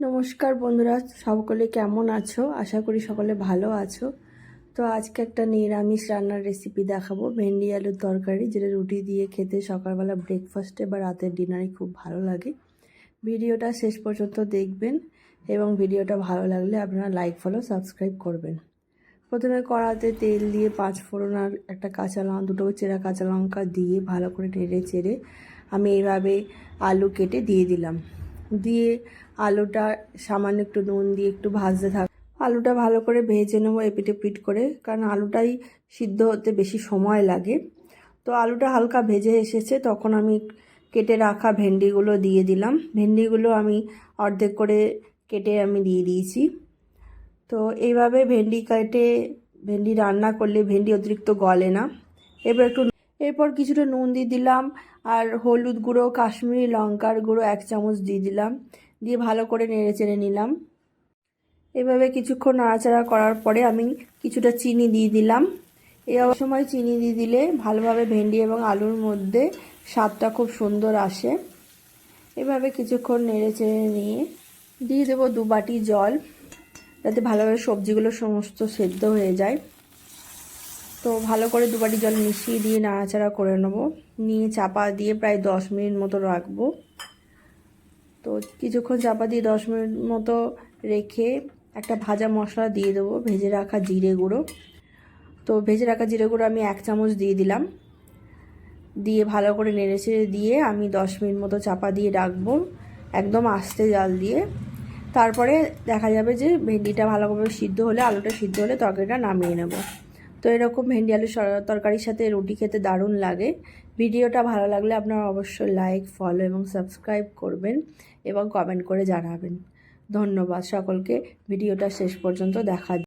নমস্কার বন্ধুরা, সকলে কেমন আছো? আশা করি সকলে ভালো আছো। তো আজকে একটা নিরামিষ রান্নার রেসিপি দেখাবো, ভেন্ডি আলুর তরকারি, যেটা রুটি দিয়ে খেতে সকালবেলা ব্রেকফাস্টে বা রাতের ডিনারে খুব ভালো লাগে। ভিডিওটা শেষ পর্যন্ত দেখবেন এবং ভিডিওটা ভালো লাগলে আপনারা লাইক ফলো সাবস্ক্রাইব করবেন। প্রথমে কড়াতে তেল দিয়ে 5 ফোড়ন আর একটা কাঁচা লঙ্কা, দুটো চেরা কাঁচা লঙ্কা দিয়ে ভালো করে নেড়ে চেড়ে আমি এইভাবে আলু কেটে দিয়ে দিলাম। দিয়ে আলুটা সামান্য একটু নুন দিয়ে একটু ভাজতে থাক। আলুটা ভালো করে ভেজে নেবো এপিট ওপিট করে, কারণ আলুটাই সিদ্ধ হতে বেশি সময় লাগে। তো আলুটা হালকা ভেজে এসেছে, তখন আমি কেটে রাখা ভেন্ডিগুলো দিয়ে দিলাম। ভেন্ডিগুলো আমি অর্ধেক করে কেটে আমি দিয়ে দিয়েছি। তো এইভাবে ভেন্ডি রান্না করলে ভেন্ডি অতিরিক্ত গলে না। এরপর কিছুটা নুন দিয়ে দিলাম, আর হলুদ গুঁড়ো, কাশ্মীরি লঙ্কার গুঁড়ো 1 চামচ দিয়ে দিলাম। দিয়ে ভালো করে নেড়ে চেড়ে নিলাম। এভাবে কিছুক্ষণ নাড়াচাড়া করার পরে আমি কিছুটা চিনি দিয়ে দিলাম। এই সময় চিনি দিয়ে দিলে ভালোভাবে ভেন্ডি এবং আলুর মধ্যে স্বাদটা খুব সুন্দর আসে। এভাবে কিছুক্ষণ নেড়ে চেড়ে নিয়ে দিয়ে দেবো 2 বাটি জল, যাতে ভালোভাবে সবজিগুলো সমস্ত সেদ্ধ হয়ে যায়। তো ভালো করে 2 বাটি জল মিশিয়ে দিয়ে নাড়াচাড়া করে নেবো। নিয়ে চাপা দিয়ে প্রায় 10 মিনিট মতো রাখবো। তো কিছুক্ষণ চাপা দিয়ে 10 মিনিট মতো রেখে একটা ভাজা মশলা দিয়ে দেবো, ভেজে রাখা জিরে গুঁড়ো। তো ভেজে রাখা জিরে গুঁড়ো আমি 1 চামচ দিয়ে দিলাম। দিয়ে ভালো করে নেড়েচেড়ে দিয়ে আমি 10 মিনিট মতো চাপা দিয়ে রাখবো, একদম আস্তে জাল দিয়ে। তারপরে দেখা যাবে যে ভেন্ডিটা ভালোভাবে সিদ্ধ হলে, আলুটা সিদ্ধ হলে তরকারিটা নামিয়ে নেব। তো এরকম ভেন্ডি আলু তরকারির সাথে রুটি খেতে দারুণ লাগে। ভিডিওটা ভালো লাগলে আপনারা অবশ্যই লাইক, ফলো এবং সাবস্ক্রাইব করবেন এবং কমেন্ট করে জানাবেন। ধন্যবাদ সকলকে ভিডিওটা শেষ পর্যন্ত দেখার